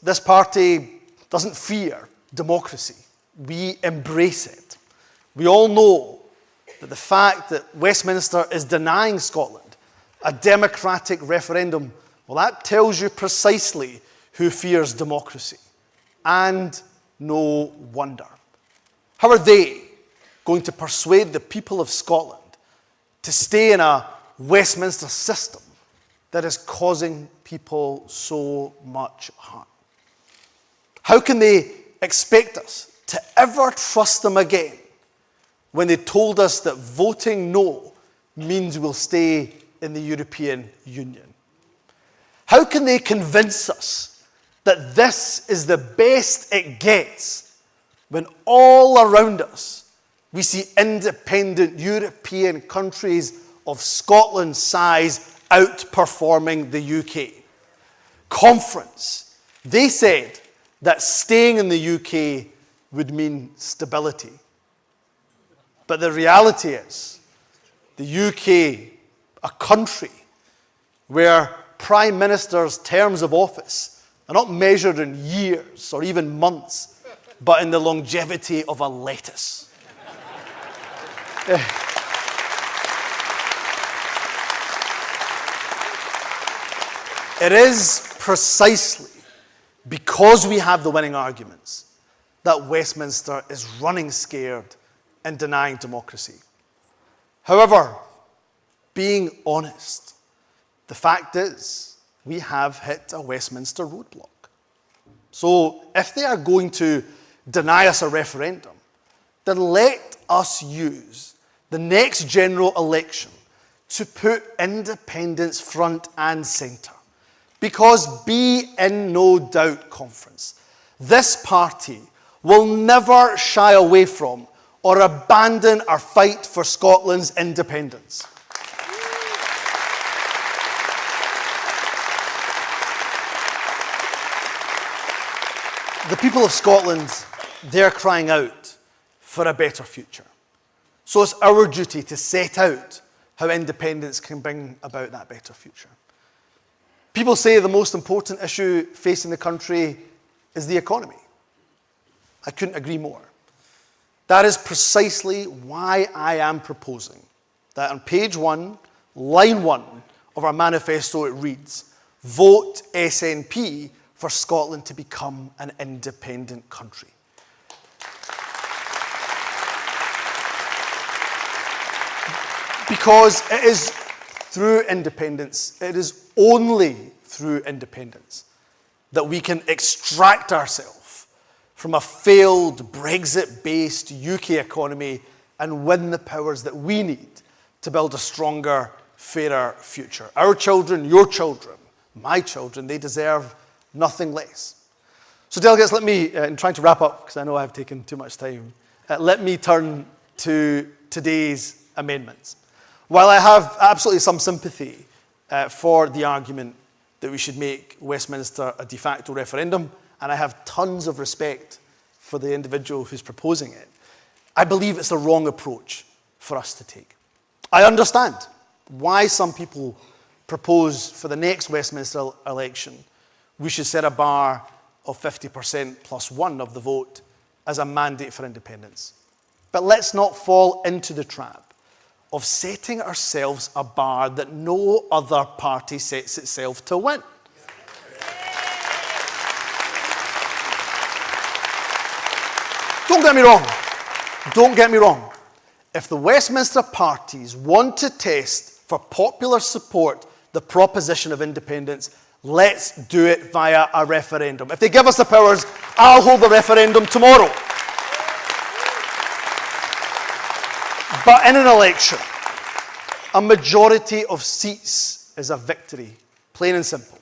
this party doesn't fear democracy. We embrace it. We all know that the fact that Westminster is denying Scotland a democratic referendum, well, that tells you precisely who fears democracy. And no wonder. How are they going to persuade the people of Scotland to stay in a Westminster system that is causing people so much harm? How can they expect us to ever trust them again when they told us that voting no means we'll stay in the European Union? How can they convince us that this is the best it gets when all around us we see independent European countries of Scotland's size outperforming the UK? Conference, they said that staying in the UK would mean stability. But the reality is, the UK, a country where Prime Ministers' terms of office are not measured in years or even months, but in the longevity of a lettuce. It is precisely because we have the winning arguments that Westminster is running scared and denying democracy. However, being honest, the fact is we have hit a Westminster roadblock. So if they are going to deny us a referendum, then let us use the next general election to put independence front and centre. Because be in no doubt, conference, this party will never shy away from or abandon our fight for Scotland's independence. The people of Scotland, they're crying out for a better future. So it's our duty to set out how independence can bring about that better future. People say the most important issue facing the country is the economy. I couldn't agree more. That is precisely why I am proposing that on page 1, line 1 of our manifesto, it reads, vote SNP for Scotland to become an independent country. Because it is through independence, it is only through independence that we can extract ourselves from a failed Brexit-based UK economy and win the powers that we need to build a stronger, fairer future. Our children, your children, my children, they deserve nothing less. So delegates, let me, in trying to wrap up, because I know I've taken too much time, let me turn to today's amendments. While I have absolutely some sympathy for the argument that we should make Westminster a de facto referendum, and I have tons of respect for the individual who's proposing it, I believe it's the wrong approach for us to take. I understand why some people propose for the next Westminster election we should set a bar of 50% plus one of the vote as a mandate for independence. But let's not fall into the trap of setting ourselves a bar that no other party sets itself to win. Don't get me wrong. Don't get me wrong. If the Westminster parties want to test for popular support the proposition of independence, let's do it via a referendum. If they give us the powers, I'll hold the referendum tomorrow. But in an election, a majority of seats is a victory, plain and simple.